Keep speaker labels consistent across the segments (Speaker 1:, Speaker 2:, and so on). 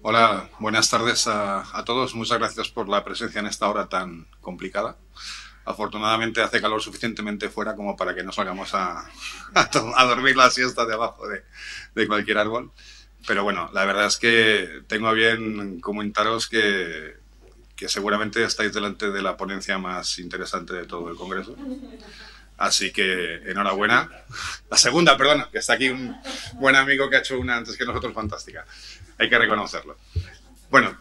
Speaker 1: Hola, buenas tardes a todos. Muchas gracias por la presencia en esta hora tan complicada. Afortunadamente hace calor suficientemente fuera como para que no salgamos a dormir la siesta debajo de cualquier árbol. Pero bueno, la verdad es que tengo a bien comentaros que seguramente estáis delante de la ponencia más interesante de todo el Congreso. Así que enhorabuena. La segunda, perdona, que está aquí un buen amigo que ha hecho una antes que nosotros fantástica. Hay que reconocerlo. Bueno,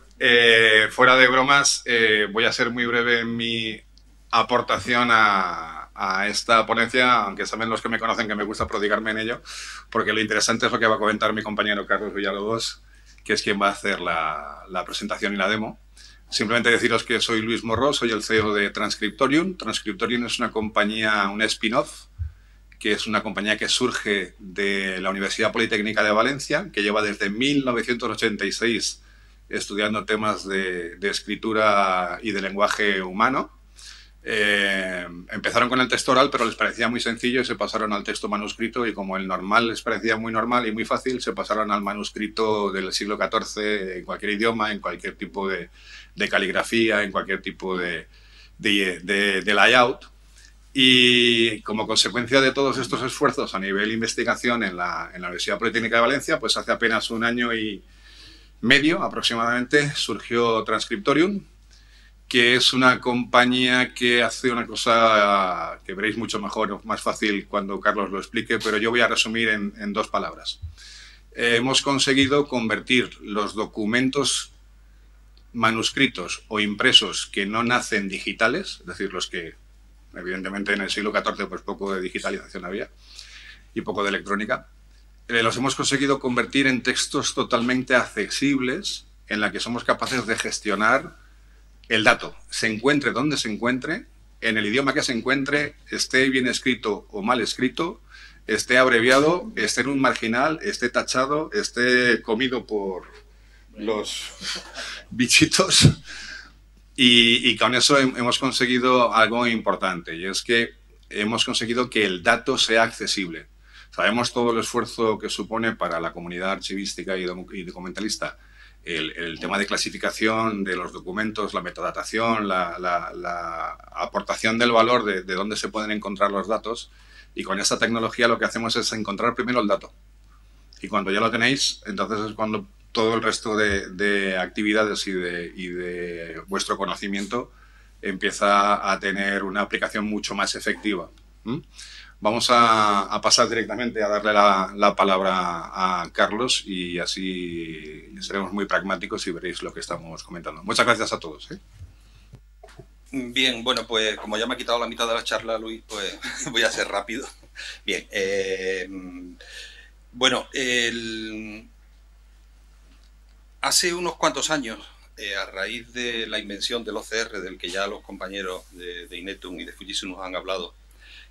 Speaker 1: fuera de bromas, voy a ser muy breve en mi aportación a esta ponencia, aunque saben los que me conocen que me gusta prodigarme en ello, porque lo interesante es lo que va a comentar mi compañero Carlos Villalobos, que es quien va a hacer la presentación y la demo. Simplemente deciros que soy Luis Morro, soy el CEO de Transcriptorium. Transcriptorium es una compañía, un spin-off, que es una compañía que surge de la Universidad Politécnica de Valencia, que lleva desde 1986 estudiando temas de escritura y de lenguaje humano. Empezaron con el texto oral, pero les parecía muy sencillo y se pasaron al texto manuscrito, y como el normal les parecía muy normal y muy fácil, se pasaron al manuscrito del siglo XIV en cualquier idioma, en cualquier tipo de caligrafía, en cualquier tipo de layout. Y como consecuencia de todos estos esfuerzos a nivel investigación en la Universidad Politécnica de Valencia, pues hace apenas un año y medio aproximadamente surgió Transcriptorium, que es una compañía que hace una cosa que veréis mucho mejor, más fácil cuando Carlos lo explique, pero yo voy a resumir en dos palabras. Hemos conseguido convertir los documentos manuscritos o impresos que no nacen digitales, es decir, los que evidentemente en el siglo XIV pues poco de digitalización había y poco de electrónica, los hemos conseguido convertir en textos totalmente accesibles en la que somos capaces de gestionar el dato, se encuentre donde se encuentre, en el idioma que se encuentre, esté bien escrito o mal escrito, esté abreviado, esté en un marginal, esté tachado, esté comido por los bichitos. Y con eso hemos conseguido algo importante, y es que hemos conseguido que el dato sea accesible. Sabemos todo el esfuerzo que supone para la comunidad archivística y documentalista el tema de clasificación de los documentos, la metadatación, la aportación del valor de dónde se pueden encontrar los datos, y con esta tecnología lo que hacemos es encontrar primero el dato. Y cuando ya lo tenéis, entonces es cuando todo el resto de actividades y de vuestro conocimiento empieza a tener una aplicación mucho más efectiva. ¿Mm? Vamos a pasar directamente a darle la palabra a Carlos, y así seremos muy pragmáticos y veréis lo que estamos comentando. Muchas gracias a todos.
Speaker 2: Bien, bueno, pues como ya me ha quitado la mitad de la charla, Luis, pues voy a ser rápido. Bien, bueno, hace unos cuantos años, a raíz de la invención del OCR, del que ya los compañeros de Inetum y de Fujitsu nos han hablado,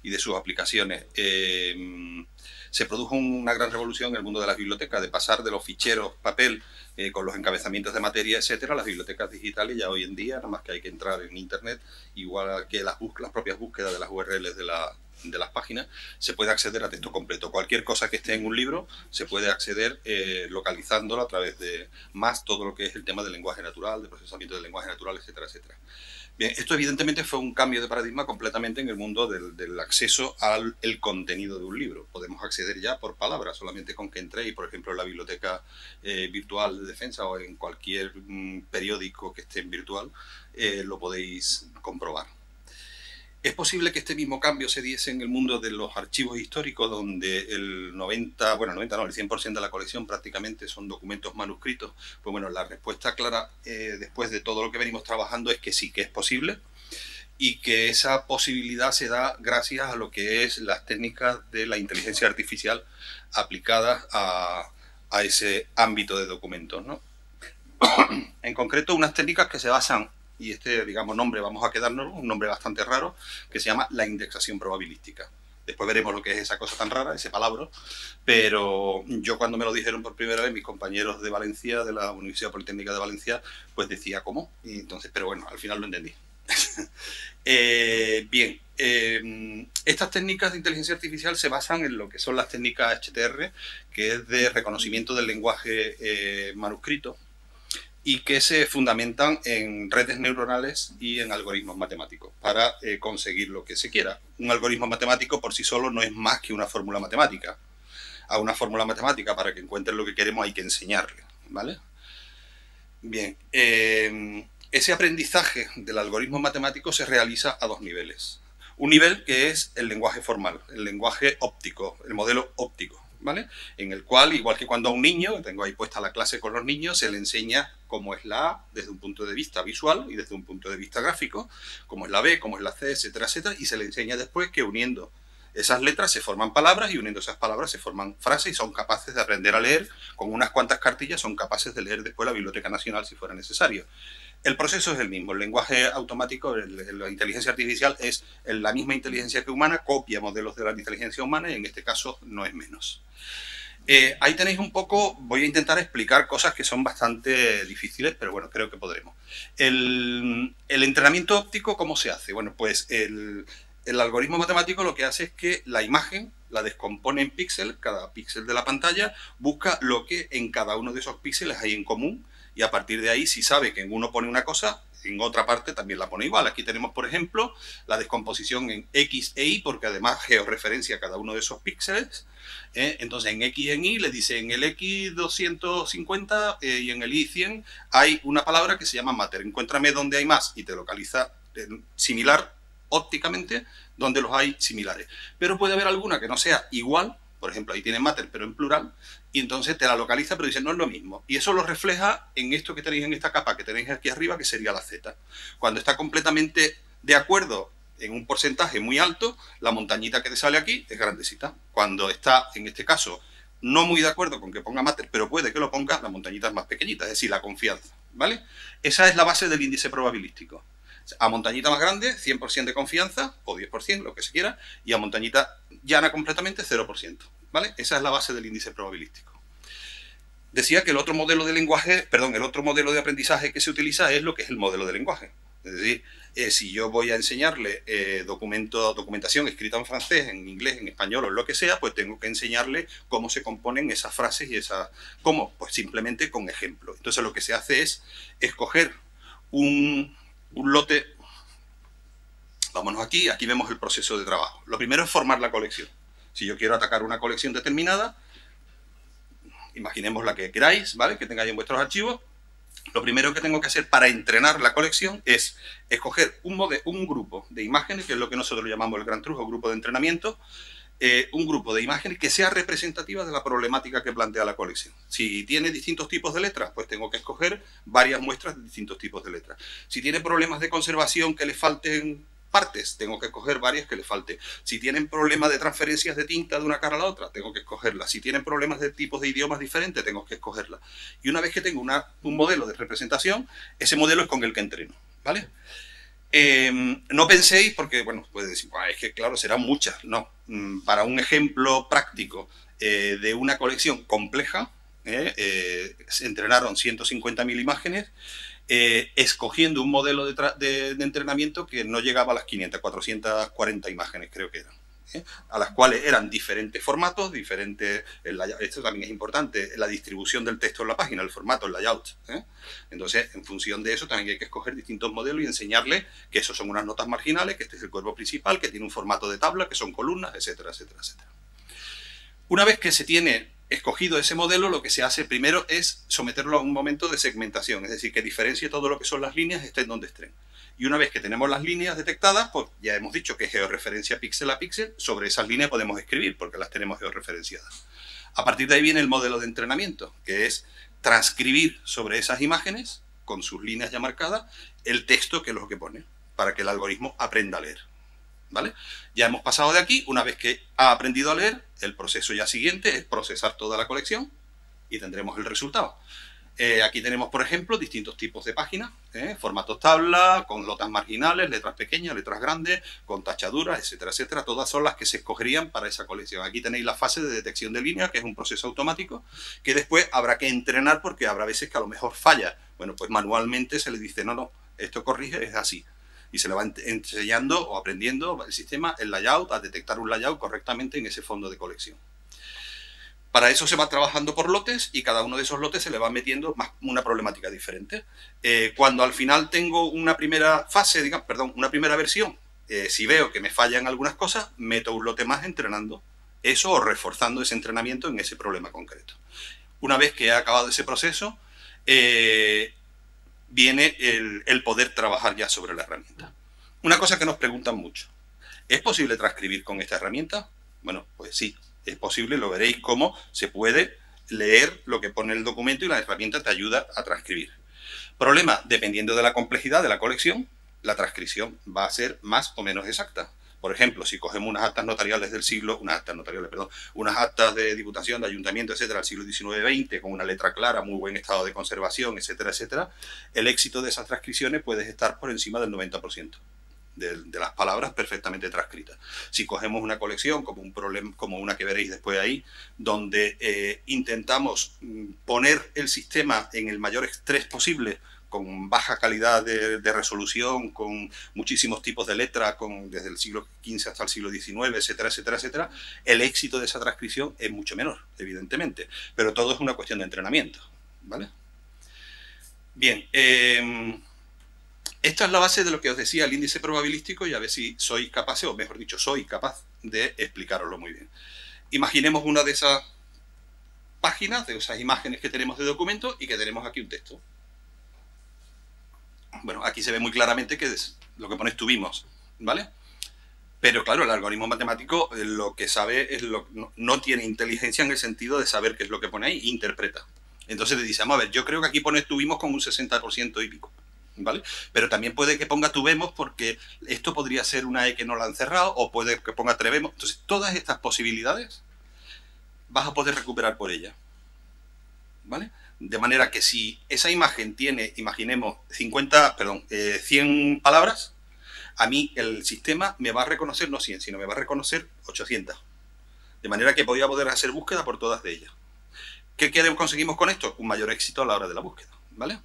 Speaker 2: y de sus aplicaciones, se produjo una gran revolución en el mundo de las bibliotecas, de pasar de los ficheros papel con los encabezamientos de materia, etcétera, a las bibliotecas digitales. Ya hoy en día, nada más que hay que entrar en internet, igual que las propias búsquedas de las URLs de las páginas, se puede acceder a texto completo. Cualquier cosa que esté en un libro se puede acceder localizándolo a través de más todo lo que es el tema del lenguaje natural, de procesamiento del lenguaje natural, etcétera, etcétera. Bien, esto evidentemente fue un cambio de paradigma completamente en el mundo del acceso al contenido de un libro. Podemos acceder ya por palabras, solamente con que entréis, por ejemplo, en la biblioteca virtual de Defensa o en cualquier periódico que esté en virtual, lo podéis comprobar. Es posible que este mismo cambio se diese en el mundo de los archivos históricos, donde el 90, bueno, el 90 no, el 100% de la colección prácticamente son documentos manuscritos. Pues bueno, la respuesta clara, después de todo lo que venimos trabajando, es que sí, que es posible, y que esa posibilidad se da gracias a lo que es las técnicas de la inteligencia artificial aplicadas a ese ámbito de documentos, ¿no? En concreto, unas técnicas que se basan, y digamos, nombre, vamos a quedarnos, un nombre bastante raro, que se llama la indexación probabilística. Después veremos lo que es esa cosa tan rara, ese palabra, pero yo cuando me lo dijeron por primera vez mis compañeros de Valencia, de la Universidad Politécnica de Valencia, pues decía, ¿cómo? Y entonces, pero bueno, al final lo entendí. Bien, estas técnicas de inteligencia artificial se basan en lo que son las técnicas HTR, que es de reconocimiento del lenguaje manuscrito, y que se fundamentan en redes neuronales y en algoritmos matemáticos para conseguir lo que se quiera. Un algoritmo matemático por sí solo no es más que una fórmula matemática. A una fórmula matemática, para que encuentren lo que queremos, hay que enseñarle, ¿vale? Bien, ese aprendizaje del algoritmo matemático se realiza a dos niveles. Un nivel que es el lenguaje formal, el lenguaje óptico, el modelo óptico, ¿vale? En el cual, igual que cuando a un niño, tengo ahí puesta la clase con los niños, se le enseña cómo es la A desde un punto de vista visual y desde un punto de vista gráfico, cómo es la B, cómo es la C, etcétera, etcétera, y se le enseña después que uniendo esas letras se forman palabras y uniendo esas palabras se forman frases y son capaces de aprender a leer. Con unas cuantas cartillas son capaces de leer después la Biblioteca Nacional si fuera necesario. El proceso es el mismo. El lenguaje automático, la inteligencia artificial es la misma inteligencia que humana, copia modelos de la inteligencia humana y en este caso no es menos. Ahí tenéis un poco, voy a intentar explicar cosas que son bastante difíciles, pero bueno, creo que podremos. El entrenamiento óptico, ¿cómo se hace? Bueno, pues el algoritmo matemático lo que hace es que la imagen la descompone en píxeles, cada píxel de la pantalla busca lo que en cada uno de esos píxeles hay en común y a partir de ahí, si sabe que en uno pone una cosa, en otra parte también la pone igual. Aquí tenemos, por ejemplo, la descomposición en X e Y, porque además georreferencia cada uno de esos píxeles. Entonces, en X y en Y le dice, en el X 250 y en el Y 100 hay una palabra que se llama matter. Encuéntrame dónde hay más y te localiza similar ópticamente donde los hay similares. Pero puede haber alguna que no sea igual, por ejemplo, ahí tiene matter pero en plural, y entonces te la localiza pero dice no es lo mismo. Y eso lo refleja en esto que tenéis en esta capa que tenéis aquí arriba, que sería la Z. Cuando está completamente de acuerdo en un porcentaje muy alto, la montañita que te sale aquí es grandecita. Cuando está, en este caso, no muy de acuerdo con que ponga matter, pero puede que lo ponga, la montañita es más pequeñita, es decir, la confianza, ¿vale? Esa es la base del índice probabilístico. A montañita más grande, 100% de confianza, o 10%, lo que se quiera, y a montañita llana completamente, 0%, ¿vale? Esa es la base del índice probabilístico. Decía que el otro modelo de lenguaje, perdón, el otro modelo de aprendizaje que se utiliza es lo que es el modelo de lenguaje. Es decir, si yo voy a enseñarle documentación escrita en francés, en inglés, en español o en lo que sea, pues tengo que enseñarle cómo se componen esas frases y esas... ¿Cómo? Pues simplemente con ejemplos. Entonces lo que se hace es escoger un lote. Vámonos aquí vemos el proceso de trabajo. Lo primero es formar la colección. Si yo quiero atacar una colección determinada, imaginemos la que queráis, ¿vale? Que tengáis en vuestros archivos. Lo primero que tengo que hacer para entrenar la colección es escoger un grupo de imágenes, que es lo que nosotros llamamos el gran truco, grupo de entrenamiento, un grupo de imágenes que sea representativa de la problemática que plantea la colección. Si tiene distintos tipos de letras, pues tengo que escoger varias muestras de distintos tipos de letras. Si tiene problemas de conservación que le falten partes, tengo que escoger varias que le falte. Si tienen problemas de transferencias de tinta de una cara a la otra, tengo que escogerlas. Si tienen problemas de tipos de idiomas diferentes, tengo que escogerlas. Y una vez que tengo un modelo de representación, ese modelo es con el que entreno, ¿vale? No penséis, porque, bueno, puede decir, es que claro, serán muchas. No, para un ejemplo práctico de una colección compleja, se entrenaron 150.000 imágenes, escogiendo un modelo de entrenamiento que no llegaba a las 500, 440 imágenes creo que eran, a las cuales eran diferentes formatos, diferentes, esto también es importante, la distribución del texto en la página, el formato, el layout. Entonces, en función de eso también hay que escoger distintos modelos y enseñarle que esos son unas notas marginales, que este es el cuerpo principal, que tiene un formato de tabla, que son columnas, etcétera, etcétera, etcétera. Una vez que se tiene escogido ese modelo, lo que se hace primero es someterlo a un momento de segmentación, es decir, que diferencie todo lo que son las líneas, estén donde estén. Y una vez que tenemos las líneas detectadas, pues ya hemos dicho que georreferencia píxel a píxel, sobre esas líneas podemos escribir porque las tenemos georreferenciadas. A partir de ahí viene el modelo de entrenamiento, que es transcribir sobre esas imágenes, con sus líneas ya marcadas, el texto que es lo que pone, para que el algoritmo aprenda a leer. ¿Vale? Ya hemos pasado de aquí. Una vez que ha aprendido a leer, el proceso ya siguiente es procesar toda la colección y tendremos el resultado. Aquí tenemos, por ejemplo, distintos tipos de páginas, formatos tabla, con notas marginales, letras pequeñas, letras grandes, con tachaduras, etcétera, etcétera. Todas son las que se escogerían para esa colección. Aquí tenéis la fase de detección de línea, que es un proceso automático, que después habrá que entrenar porque habrá veces que a lo mejor falla. Bueno, pues manualmente se le dice, no, esto corrige, es así. Y se le va enseñando o aprendiendo el sistema, el layout, a detectar un layout correctamente en ese fondo de colección. Para eso se va trabajando por lotes y cada uno de esos lotes se le va metiendo una problemática diferente. Cuando al final tengo una primera fase, digamos, perdón, una primera versión, si veo que me fallan algunas cosas, meto un lote más entrenando eso o reforzando ese entrenamiento en ese problema concreto. Una vez que he acabado ese proceso, viene el poder trabajar ya sobre la herramienta. Una cosa que nos preguntan mucho, ¿es posible transcribir con esta herramienta? Bueno, pues sí. Es posible, lo veréis cómo se puede leer lo que pone el documento y la herramienta te ayuda a transcribir. Problema, dependiendo de la complejidad de la colección, la transcripción va a ser más o menos exacta. Por ejemplo, si cogemos unas actas notariales del siglo, unas actas de diputación, de ayuntamiento, etcétera, del siglo XIX-XX, con una letra clara, muy buen estado de conservación, etcétera, etcétera, el éxito de esas transcripciones puede estar por encima del 90%. De las palabras perfectamente transcritas. Si cogemos una colección como una que veréis después ahí, donde intentamos poner el sistema en el mayor estrés posible, con baja calidad de resolución, con muchísimos tipos de letra, desde el siglo XV hasta el siglo XIX, etcétera, etcétera, etcétera, el éxito de esa transcripción es mucho menor, evidentemente. Pero todo es una cuestión de entrenamiento, ¿vale? Bien, esta es la base de lo que os decía el índice probabilístico y a ver si sois capaces, o mejor dicho, soy capaz de explicaroslo muy bien. Imaginemos una de esas páginas, de esas imágenes que tenemos de documento y que tenemos aquí un texto. Bueno, aquí se ve muy claramente que es lo que pone tuvimos, ¿vale? Pero claro, el algoritmo matemático lo que sabe es no tiene inteligencia en el sentido de saber qué es lo que pone ahí, interpreta. Entonces le dice, vamos a ver, yo creo que aquí pone tuvimos con un 60% y pico. ¿Vale? Pero también puede que ponga tuvemos porque esto podría ser una E que no la han cerrado o puede que ponga trevemos. Entonces, todas estas posibilidades vas a poder recuperar por ella. ¿Vale? De manera que si esa imagen tiene, imaginemos, 100 palabras, a mí el sistema me va a reconocer no 100, sino me va a reconocer 800. De manera que voy a poder hacer búsqueda por todas de ellas. ¿Qué conseguimos con esto? Un mayor éxito a la hora de la búsqueda. ¿Vale?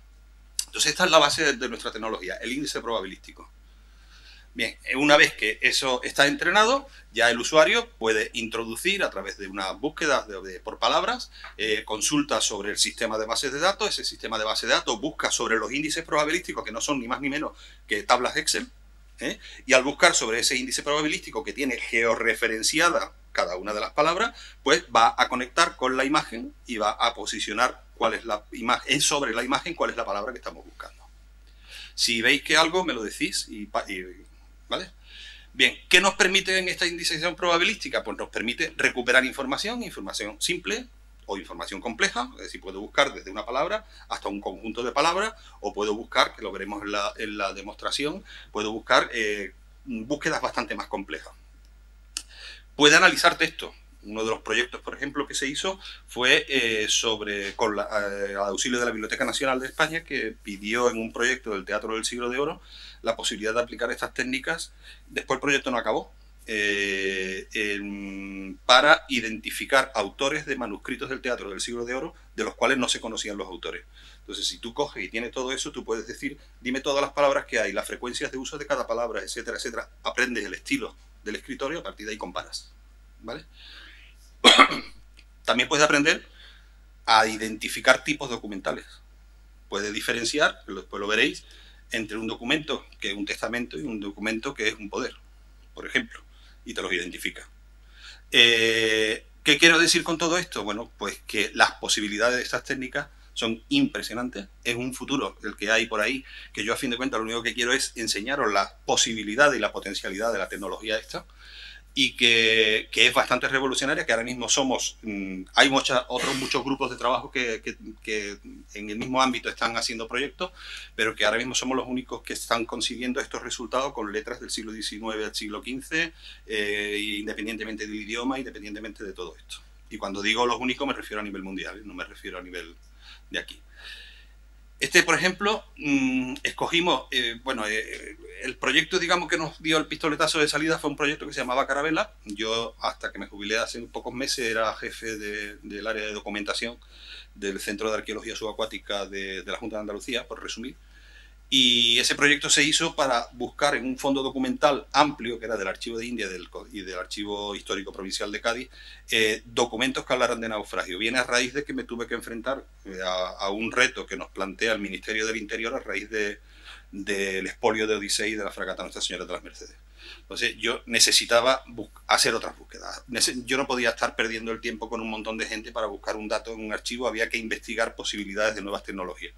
Speaker 2: Entonces esta es la base de nuestra tecnología, el índice probabilístico. Bien, una vez que eso está entrenado, ya el usuario puede introducir a través de una búsqueda por palabras, consulta sobre el sistema de bases de datos, ese sistema de bases de datos busca sobre los índices probabilísticos que no son ni más ni menos que tablas Excel, y al buscar sobre ese índice probabilístico que tiene georreferenciada cada una de las palabras, pues va a conectar con la imagen y va a posicionar cuál es la imagen, sobre la imagen cuál es la palabra que estamos buscando. Si veis que algo, me lo decís, ¿vale? Bien, ¿qué nos permite en esta indiciación probabilística? Pues nos permite recuperar información simple o información compleja, es decir, puedo buscar desde una palabra hasta un conjunto de palabras, o puedo buscar, que lo veremos en la demostración, puedo buscar búsquedas bastante más complejas. Puede analizar texto. Uno de los proyectos, por ejemplo, que se hizo fue con auxilio de la Biblioteca Nacional de España, que pidió en un proyecto del Teatro del Siglo de Oro la posibilidad de aplicar estas técnicas. Después el proyecto no acabó, para identificar autores de manuscritos del Teatro del Siglo de Oro de los cuales no se conocían los autores. Entonces, si tú coges y tienes todo eso, tú puedes decir, dime todas las palabras que hay, las frecuencias de uso de cada palabra, etcétera, etcétera. Aprendes el estilo del escritorio, a partir de ahí comparas, ¿vale? También puedes aprender a identificar tipos documentales. Puedes diferenciar, después lo veréis, entre un documento que es un testamento y un documento que es un poder, por ejemplo, y te los identifica. ¿Qué quiero decir con todo esto? Bueno, pues que las posibilidades de estas técnicas son impresionantes. Es un futuro el que hay por ahí, que yo a fin de cuentas lo único que quiero es enseñaros la posibilidad y la potencialidad de la tecnología esta, y que es bastante revolucionaria, que ahora mismo somos, hay muchos grupos de trabajo que en el mismo ámbito están haciendo proyectos, pero que ahora mismo somos los únicos que están consiguiendo estos resultados con letras del siglo XIX al siglo XV, independientemente del idioma, independientemente de todo esto. Y cuando digo los únicos me refiero a nivel mundial, no me refiero a nivel de aquí. Por ejemplo, escogimos, el proyecto, digamos, que nos dio el pistoletazo de salida fue un proyecto que se llamaba Carabela. Yo, hasta que me jubilé hace pocos meses, era jefe del área de documentación del Centro de Arqueología Subacuática de la Junta de Andalucía, por resumir. Y ese proyecto se hizo para buscar en un fondo documental amplio, que era del Archivo de India y del Archivo Histórico Provincial de Cádiz, documentos que hablaran de naufragio. Viene a raíz de que me tuve que enfrentar a un reto que nos plantea el Ministerio del Interior a raíz del expolio de Odisei y de la fragata Nuestra Señora de las Mercedes. Entonces yo necesitaba hacer otras búsquedas. Yo no podía estar perdiendo el tiempo con un montón de gente para buscar un dato en un archivo, había que investigar posibilidades de nuevas tecnologías.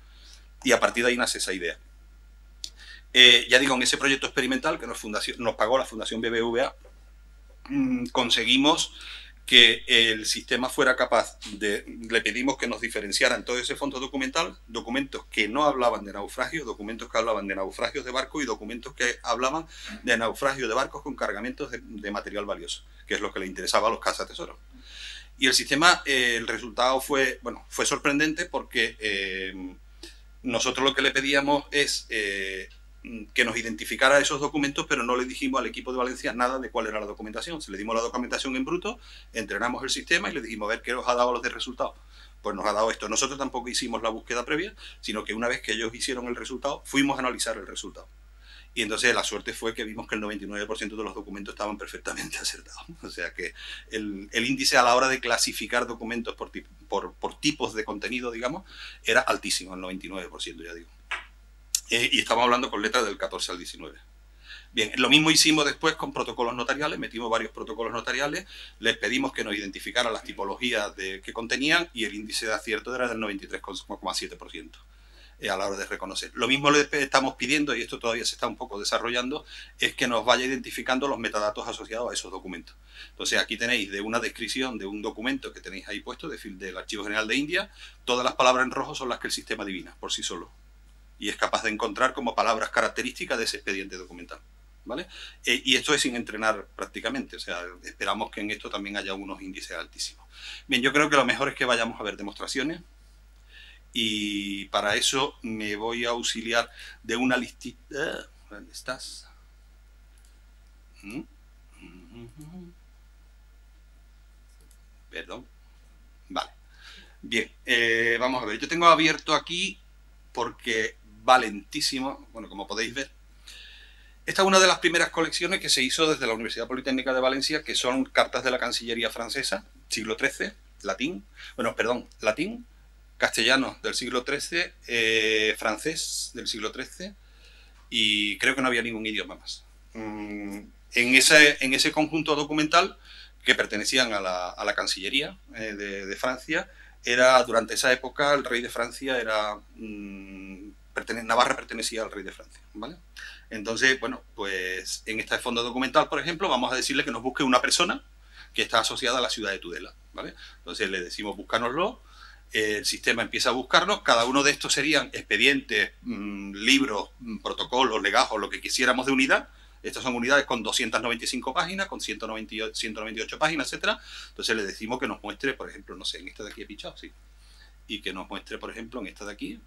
Speaker 2: Y a partir de ahí nace esa idea. Ya digo, en ese proyecto experimental que nos pagó la Fundación BBVA, conseguimos que el sistema fuera capaz de... Le pedimos que nos diferenciaran todo ese fondo documental, documentos que no hablaban de naufragios, documentos que hablaban de naufragios de barcos y documentos que hablaban de naufragios de barcos con cargamentos de material valioso, que es lo que le interesaba a los cazatesoros. Y el sistema, el resultado fue sorprendente porque nosotros lo que le pedíamos es que nos identificara esos documentos, pero no le dijimos al equipo de Valencia nada de cuál era la documentación. Se le dimos la documentación en bruto, entrenamos el sistema y le dijimos, a ver, ¿qué os ha dado los de resultados? Pues nos ha dado esto. Nosotros tampoco hicimos la búsqueda previa, sino que una vez que ellos hicieron el resultado, fuimos a analizar el resultado. Y entonces la suerte fue que vimos que el 99% de los documentos estaban perfectamente acertados. O sea que el índice a la hora de clasificar documentos por tipos de contenido, digamos, era altísimo, el 99%, ya digo. Y estamos hablando con letras del 14 al 19. Bien, lo mismo hicimos después con protocolos notariales, metimos varios protocolos notariales, les pedimos que nos identificaran las tipologías que contenían y el índice de acierto era del 93,7%. A la hora de reconocer. Lo mismo le estamos pidiendo, y esto todavía se está un poco desarrollando, es que nos vaya identificando los metadatos asociados a esos documentos. Entonces aquí tenéis de una descripción de un documento que tenéis ahí puesto del Archivo General de India, todas las palabras en rojo son las que el sistema adivina por sí solo. Y es capaz de encontrar como palabras características de ese expediente documental. ¿Vale? Y esto es sin entrenar prácticamente, o sea, esperamos que en esto también haya unos índices altísimos. Bien, yo creo que lo mejor es que vayamos a ver demostraciones. Y para eso me voy a auxiliar de una listita. ¿Dónde estás? Perdón. Vale. Bien, vamos a ver. Yo tengo abierto aquí porque va lentísimo. Bueno, como podéis ver. Esta es una de las primeras colecciones que se hizo desde la Universidad Politécnica de Valencia, que son cartas de la Cancillería francesa, siglo XIII, latín. Bueno, perdón, latín. Castellano del siglo XIII, francés del siglo XIII y creo que no había ningún idioma más. En ese conjunto documental que pertenecían a la Cancillería de Francia, durante esa época el rey de Francia Navarra pertenecía al rey de Francia, ¿vale? Entonces, bueno, pues en este fondo documental, por ejemplo, vamos a decirle que nos busque una persona que está asociada a la ciudad de Tudela, ¿vale? Entonces le decimos búscanoslo. El sistema empieza a buscarnos, cada uno de estos serían expedientes, libros, protocolos, legajos, lo que quisiéramos de unidad. Estas son unidades con 295 páginas, con 198 páginas, etc. Entonces le decimos que nos muestre, por ejemplo, no sé, en esta de aquí he pichado, sí. Y que nos muestre, por ejemplo, en esta de aquí.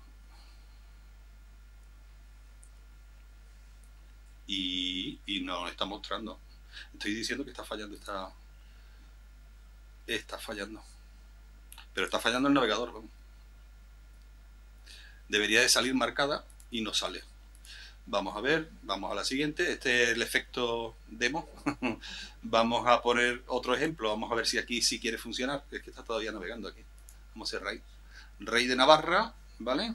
Speaker 2: Y nos está mostrando. Estoy diciendo que está fallando Está fallando. Pero está fallando el navegador. Debería de salir marcada y no sale. Vamos a ver, vamos a la siguiente. Este es el efecto demo. Vamos a poner otro ejemplo. Vamos a ver si aquí sí quiere funcionar. Es que está todavía navegando aquí. Vamos a hacer rey. Rey de Navarra, ¿vale?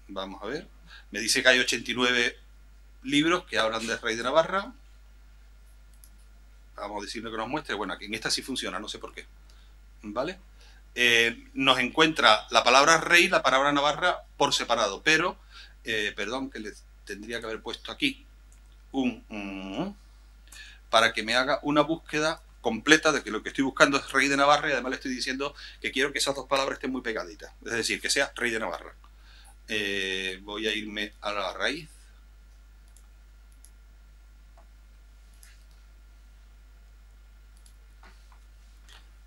Speaker 2: Vamos a ver. Me dice que hay 89 libros que hablan del rey de Navarra. Vamos a decirle que nos muestre. Bueno, aquí en esta sí funciona, no sé por qué. ¿Vale? Nos encuentra la palabra rey, la palabra Navarra por separado, pero, perdón, que le tendría que haber puesto aquí para que me haga una búsqueda completa de que lo que estoy buscando es rey de Navarra y además le estoy diciendo que quiero que esas dos palabras estén muy pegaditas, es decir, que sea rey de Navarra. Voy a irme a la raíz.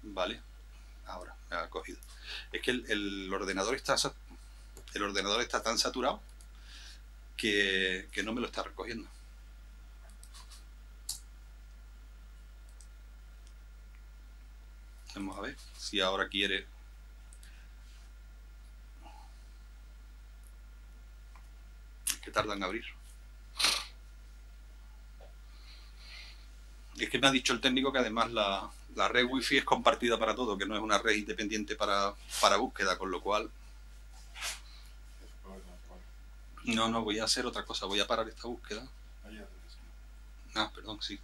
Speaker 2: Vale, ahora me ha cogido. Es que el ordenador está tan saturado que no me lo está recogiendo. Vamos a ver si ahora quiere. que tarda en abrir. Es que me ha dicho el técnico que además la red wifi es compartida para todo, que no es una red independiente para búsqueda, con lo cual... No, voy a hacer otra cosa, voy a parar esta búsqueda. Ah, perdón, sí.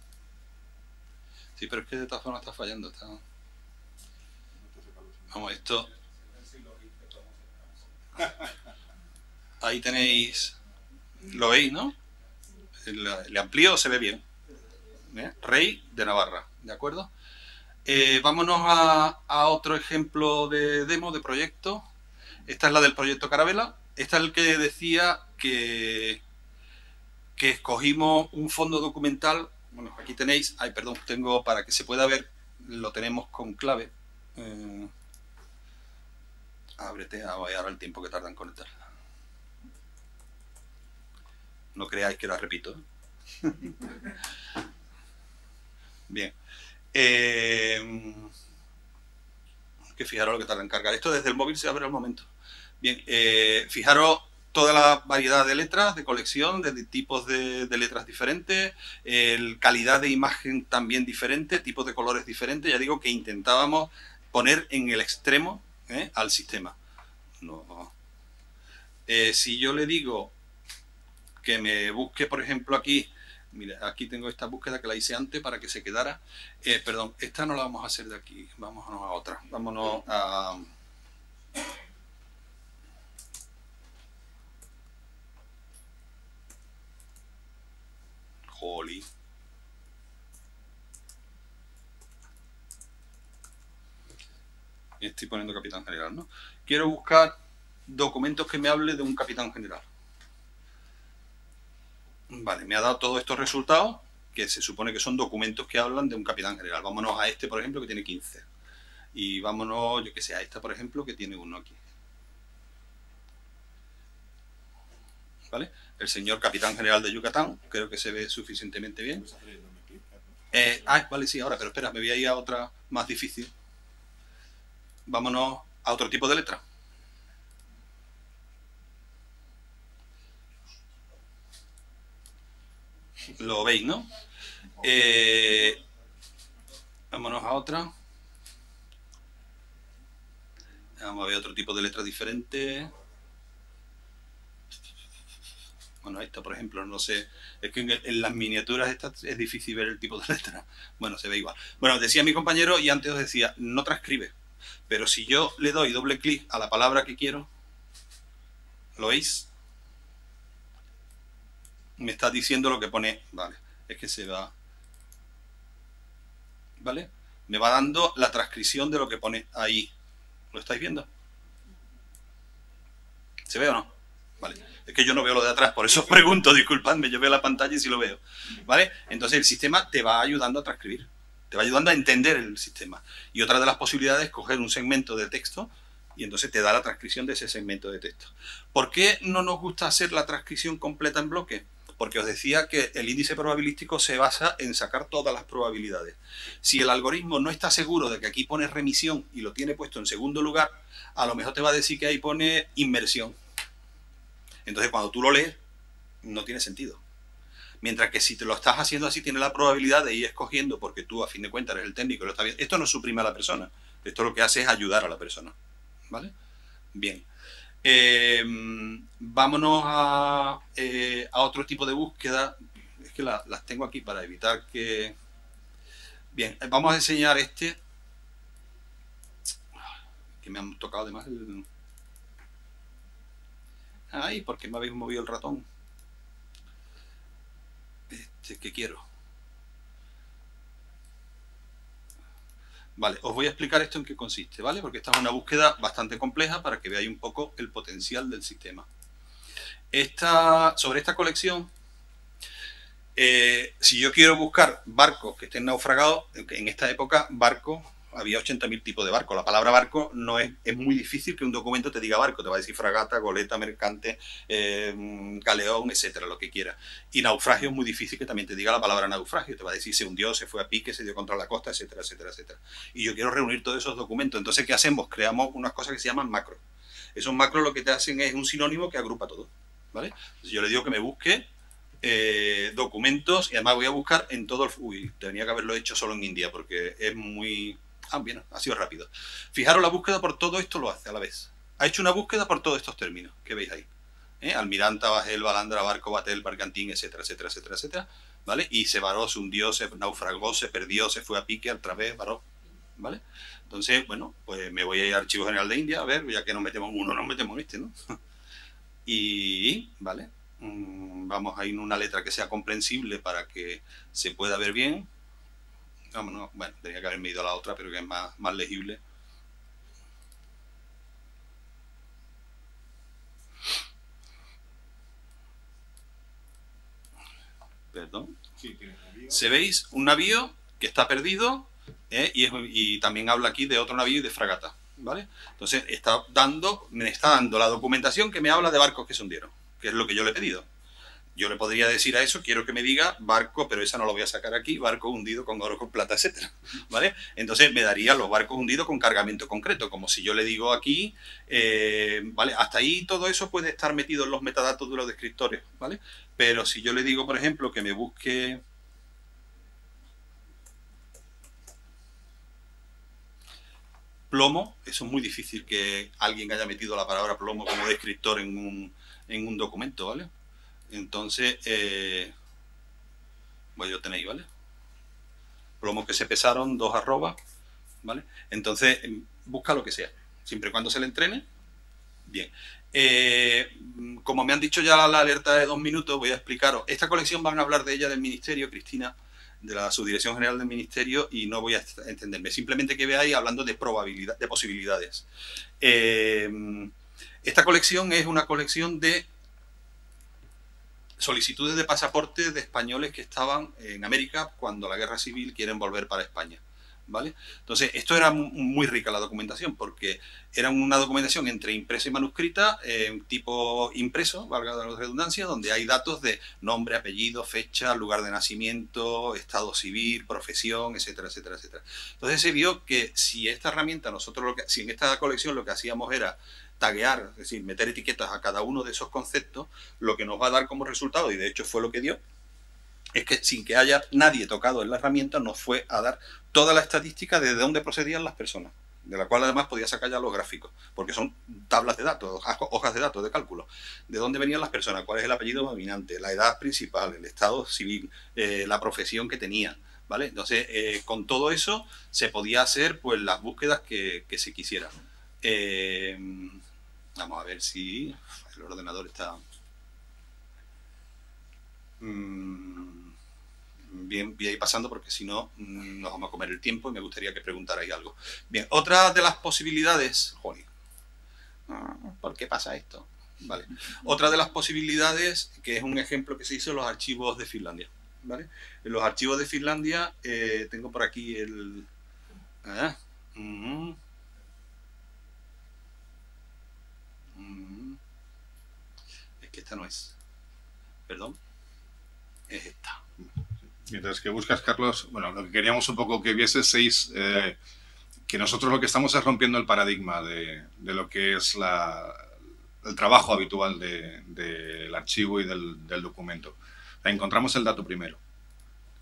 Speaker 2: Sí, pero es que de todas formas está fallando. Vamos, esto... Ahí tenéis... ¿Lo veis, no? Le amplío, se ve bien. Rey de Navarra, ¿de acuerdo? Vámonos a otro ejemplo de demo, de proyecto. Esta es la del proyecto Carabela. Esta es el que decía que escogimos un fondo documental. Bueno, aquí tenéis... Ay, perdón, tengo para que se pueda ver, lo tenemos con clave. Ábrete, ahora el tiempo que tarda en conectar. No creáis que la repito. Bien. Que fijaros lo que tarda en cargar. Esto desde el móvil se abre al momento. Bien, fijaros toda la variedad de letras, de colección, de tipos de letras diferentes, calidad de imagen también diferente, tipos de colores diferentes. Ya digo que intentábamos poner en el extremo al sistema. No. Si yo le digo que me busque, por ejemplo, aquí... Mira, aquí tengo esta búsqueda que la hice antes para que se quedara. Perdón, esta no la vamos a hacer de aquí. Vámonos a otra. Vámonos a... Holly. Estoy poniendo capitán general, ¿no? Quiero buscar documentos que me hable de un capitán general. Vale, me ha dado todos estos resultados, que se supone que son documentos que hablan de un capitán general. Vámonos a este, por ejemplo, que tiene 15. Y vámonos, yo que sé, a esta, por ejemplo, que tiene 1 aquí. ¿Vale? El señor capitán general de Yucatán, creo que se ve suficientemente bien. Vale, sí, ahora, pero espera, me voy a ir a otra más difícil. Vámonos a otro tipo de letra. Lo veis, ¿no? Vámonos a otra. Vamos a ver otro tipo de letra diferente. Bueno, esta, por ejemplo, no sé. Es que en las miniaturas estas es difícil ver el tipo de letra. Bueno, se ve igual. Bueno, decía mi compañero, y antes os decía, no transcribe. Pero si yo le doy doble clic a la palabra que quiero, ¿lo veis? Me está diciendo lo que pone. Vale, es que se va. ¿Vale? Me va dando la transcripción de lo que pone ahí. ¿Lo estáis viendo? ¿Se ve o no? Vale. Es que yo no veo lo de atrás, por eso os pregunto, disculpadme, yo veo la pantalla y sí lo veo. ¿Vale? Entonces el sistema te va ayudando a transcribir. Te va ayudando a entender el sistema. Y otra de las posibilidades es coger un segmento de texto y entonces te da la transcripción de ese segmento de texto. ¿Por qué no nos gusta hacer la transcripción completa en bloque? Porque os decía que el índice probabilístico se basa en sacar todas las probabilidades. Si el algoritmo no está seguro de que aquí pone remisión y lo tiene puesto en segundo lugar, a lo mejor te va a decir que ahí pone inmersión. Entonces cuando tú lo lees, no tiene sentido. Mientras que si te lo estás haciendo así, tiene la probabilidad de ir escogiendo, porque tú a fin de cuentas eres el técnico y lo está viendo. Esto no suprime a la persona. Esto lo que hace es ayudar a la persona. ¿Vale? Bien. Vámonos a otro tipo de búsqueda. Es que las tengo aquí para evitar que... Bien, vamos a enseñar este. Que me han tocado además el... Ay, ¿por qué me habéis movido el ratón? ¿Qué quiero? Vale, os voy a explicar esto en qué consiste, ¿vale? Porque esta es una búsqueda bastante compleja para que veáis un poco el potencial del sistema. Sobre esta colección, si yo quiero buscar barcos que estén naufragados, en esta época barcos, había 80.000 tipos de barcos. La palabra barco no es muy difícil que un documento te diga barco, te va a decir fragata, goleta, mercante, galeón, etcétera, lo que quiera. Y naufragio es muy difícil que también te diga la palabra naufragio, te va a decir se hundió, se fue a pique, se dio contra la costa, etcétera, etcétera, etcétera. Y yo quiero reunir todos esos documentos. Entonces, ¿qué hacemos? Creamos unas cosas que se llaman macros. Esos macros lo que te hacen es un sinónimo que agrupa todo. ¿vale? Entonces yo le digo que me busque documentos y además voy a buscar en todo el... Uy, tenía que haberlo hecho solo en India porque es muy... Ah, bien, ha sido rápido. Fijaros, la búsqueda por todo esto lo hace a la vez. Ha hecho una búsqueda por todos estos términos que veis ahí. Almiranta, bajel, balandra, barco, batel, barcantín, etcétera, etcétera, etcétera, etcétera, ¿vale? Y se varó, se hundió, se naufragó, se perdió, se fue a pique, al través, varó, ¿vale? Entonces, bueno, pues me voy a ir al Archivo General de India, a ver, ya que nos metemos en uno, nos metemos en este, ¿no? Y, ¿vale? Vamos a ir en una letra que sea comprensible para que se pueda ver bien. Vámonos, bueno, tenía que haberme ido a la otra, pero que es más legible. Perdón.
Speaker 1: Sí, tiene navío.
Speaker 2: ¿Se veis? Un navío que está perdido y también habla aquí de otro navío y de fragata, ¿vale? Entonces me está dando la documentación que me habla de barcos que se hundieron, que es lo que yo le he pedido. Yo le podría decir a eso, quiero que me diga barco, pero esa no lo voy a sacar aquí, barco hundido con oro, con plata, etcétera, ¿vale? Entonces me daría los barcos hundidos con cargamento concreto, como si yo le digo aquí, ¿vale? Hasta ahí todo eso puede estar metido en los metadatos de los descriptores, ¿vale? Pero si yo le digo, por ejemplo, que me busque... plomo, eso es muy difícil que alguien haya metido la palabra plomo como descriptor en un documento, ¿vale? Entonces, pues yo tenéis, ¿vale? Plomos que se pesaron, 2 arrobas, ¿vale? Entonces, busca lo que sea, siempre y cuando se le entrene, bien. Como me han dicho ya la alerta de 2 minutos, voy a explicaros. Esta colección van a hablar de ella del Ministerio, Cristina, de la Subdirección General del Ministerio, y no voy a entenderme. Simplemente que veáis hablando de probabilidad, de posibilidades. Esta colección es una colección de solicitudes de pasaporte de españoles que estaban en América cuando la guerra civil quieren volver para España, ¿vale? Entonces, esto era muy rica la documentación, porque era una documentación entre impresa y manuscrita, tipo impreso, valga la redundancia, donde hay datos de nombre, apellido, fecha, lugar de nacimiento, estado civil, profesión, etcétera, etcétera, etcétera. Entonces se vio que si esta herramienta, si en esta colección lo que hacíamos era taguear, es decir, meter etiquetas a cada uno de esos conceptos, lo que nos va a dar como resultado, y de hecho fue lo que dio, es que sin que haya nadie tocado en la herramienta, nos fue a dar toda la estadística de dónde procedían las personas, de la cual además podía sacar ya los gráficos, porque son tablas de datos, hojas de datos de cálculo, de dónde venían las personas, cuál es el apellido dominante, la edad principal, el estado civil, la profesión que tenían, ¿vale? Entonces, con todo eso se podía hacer pues las búsquedas que se quisieran. Vamos a ver si el ordenador está bien, voy a ir pasando porque si no nos vamos a comer el tiempo y me gustaría que preguntarais algo. Bien, otra de las posibilidades... Joder, ¿por qué pasa esto? Vale. Otra de las posibilidades, que es un ejemplo que se hizo en los archivos de Finlandia, ¿vale? En los archivos de Finlandia tengo por aquí el... Es que esta no es. Perdón. Es esta.
Speaker 1: Mientras que buscas, Carlos, bueno, lo que queríamos un poco que vieseis, que nosotros lo que estamos es rompiendo el paradigma de lo que es el trabajo habitual del archivo y del documento. Encontramos el dato primero.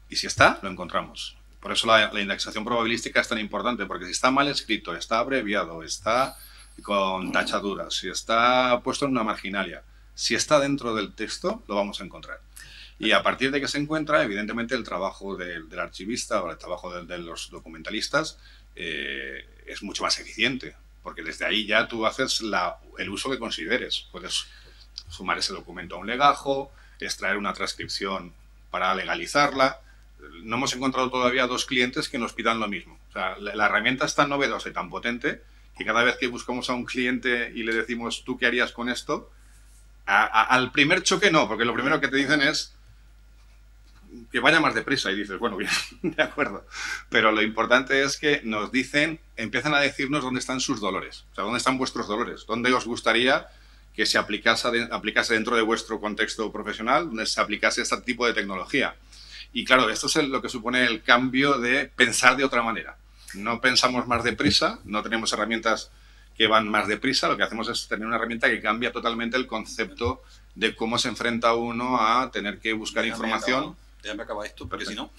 Speaker 1: Y si está, lo encontramos. Por eso la indexación probabilística es tan importante, porque si está mal escrito, está abreviado, está con tachaduras, si está puesto en una marginalia, si está dentro del texto, lo vamos a encontrar. Y a partir de que se encuentra, evidentemente, el trabajo del archivista o el trabajo de los documentalistas es mucho más eficiente, porque desde ahí ya tú haces el uso que consideres. Puedes sumar ese documento a un legajo, extraer una transcripción para legalizarla. No hemos encontrado todavía 2 clientes que nos pidan lo mismo. O sea, la herramienta es tan novedosa y tan potente que cada vez que buscamos a un cliente y le decimos, ¿tú qué harías con esto? Al primer choque no, porque lo primero que te dicen es que vaya más deprisa y dices, bueno, bien, de acuerdo. Pero lo importante es que nos dicen, empiezan a decirnos dónde están sus dolores, o sea, dónde están vuestros dolores, dónde os gustaría que se aplicase dentro de vuestro contexto profesional, donde se aplicase este tipo de tecnología. Y claro, esto es lo que supone el cambio de pensar de otra manera. No pensamos más deprisa, no tenemos herramientas que van más deprisa, lo que hacemos es tener una herramienta que cambia totalmente el concepto de cómo se enfrenta uno a tener que buscar información.
Speaker 2: Déjame acabar esto, porque si no...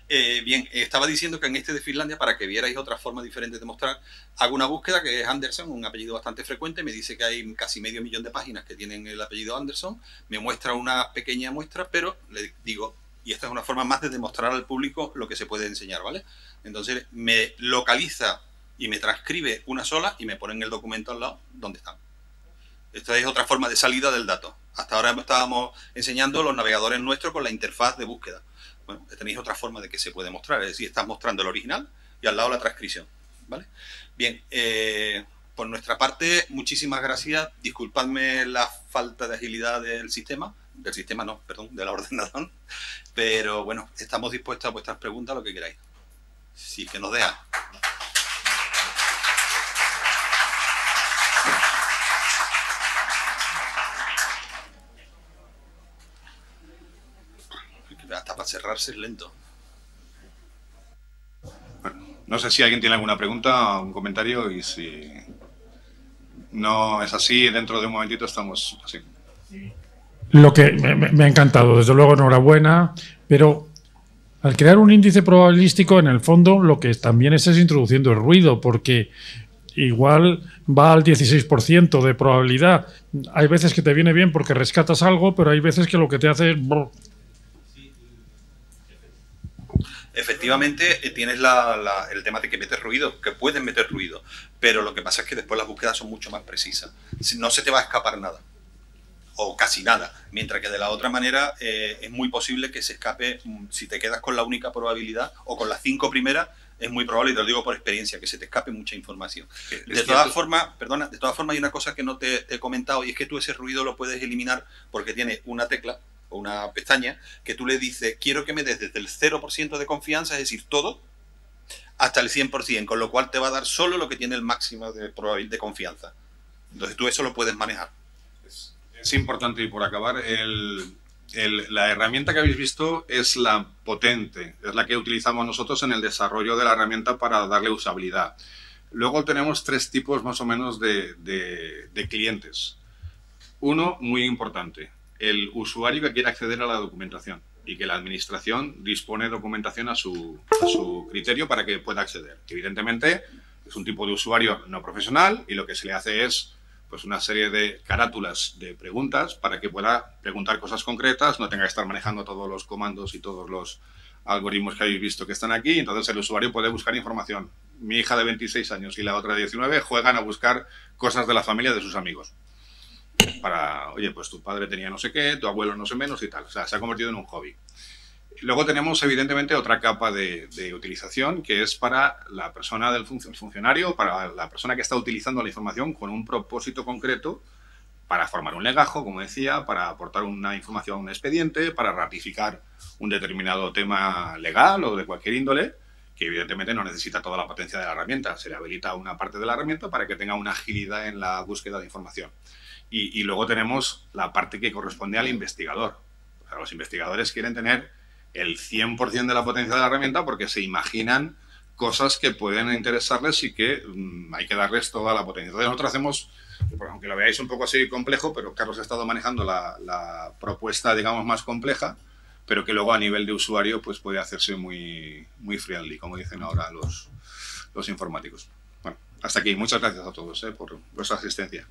Speaker 2: bien, estaba diciendo que en este de Finlandia, para que vierais otra forma diferente de mostrar, hago una búsqueda que es Anderson, un apellido bastante frecuente, me dice que hay casi 500.000 de páginas que tienen el apellido Anderson, me muestra una pequeña muestra, pero le digo, y esta es una forma más de demostrar al público lo que se puede enseñar, ¿vale? Entonces me localiza y me transcribe una sola y me pone en el documento al lado donde están. Esta es otra forma de salida del dato. Hasta ahora estábamos enseñando los navegadores nuestros con la interfaz de búsqueda. Bueno, tenéis otra forma de que se puede mostrar. Es decir, estás mostrando el original y al lado la transcripción. ¿Vale? Bien, por nuestra parte, muchísimas gracias. Disculpadme la falta de agilidad del sistema. Del sistema no, perdón, del ordenador. Pero bueno, estamos dispuestos a vuestras preguntas, lo que queráis. Sí, que nos deja. Hasta para cerrarse es lento.
Speaker 1: Bueno, no sé si alguien tiene alguna pregunta o un comentario, y si no es así, dentro de un momentito estamos así.
Speaker 3: Lo que me ha encantado, desde luego enhorabuena, pero al crear un índice probabilístico, en el fondo lo que también es introduciendo el ruido, porque igual va al 16% de probabilidad. Hay veces que te viene bien porque rescatas algo, pero hay veces que lo que te hace es...
Speaker 2: Efectivamente, tienes el tema de que metes ruido, que puedes meter ruido, pero lo que pasa es que después las búsquedas son mucho más precisas. No se te va a escapar nada, o casi nada, mientras que de la otra manera es muy posible que se escape, si te quedas con la única probabilidad, o con las 5 primeras, es muy probable, y te lo digo por experiencia, que se te escape mucha información. De todas formas, perdona, de todas formas hay una cosa que no te he comentado, y es que tú ese ruido lo puedes eliminar porque tiene una tecla, o una pestaña, que tú le dices, quiero que me des desde el 0% de confianza, es decir, todo, hasta el 100%, con lo cual te va a dar solo lo que tiene el máximo de probabilidad de confianza. Entonces tú eso lo puedes manejar.
Speaker 1: Es importante, y por acabar, la herramienta que habéis visto es la potente, es la que utilizamos nosotros en el desarrollo de la herramienta para darle usabilidad. Luego tenemos 3 tipos más o menos de clientes. Uno, muy importante, el usuario que quiere acceder a la documentación y que la administración dispone de documentación a su criterio para que pueda acceder. Evidentemente, es un tipo de usuario no profesional y lo que se le hace es pues una serie de carátulas de preguntas para que pueda preguntar cosas concretas, no tenga que estar manejando todos los comandos y todos los algoritmos que habéis visto que están aquí. Entonces el usuario puede buscar información. Mi hija de 26 años y la otra de 19 juegan a buscar cosas de la familia de sus amigos. Para, oye, pues tu padre tenía no sé qué, tu abuelo no sé menos y tal. O sea, se ha convertido en un hobby. Luego tenemos, evidentemente, otra capa de utilización, que es para la persona del funcionario, para la persona que está utilizando la información con un propósito concreto, para formar un legajo, como decía, para aportar una información a un expediente, para ratificar un determinado tema legal o de cualquier índole, que evidentemente no necesita toda la potencia de la herramienta. Se le habilita una parte de la herramienta para que tenga una agilidad en la búsqueda de información. Y luego tenemos la parte que corresponde al investigador. O sea, los investigadores quieren tener el 100% de la potencia de la herramienta porque se imaginan cosas que pueden interesarles y que hay que darles toda la potencia. Entonces nosotros hacemos, aunque lo veáis un poco así complejo, pero Carlos ha estado manejando la propuesta, digamos, más compleja, pero que luego a nivel de usuario pues puede hacerse muy, muy friendly, como dicen ahora los informáticos. Bueno, hasta aquí. Muchas gracias a todos por vuestra asistencia.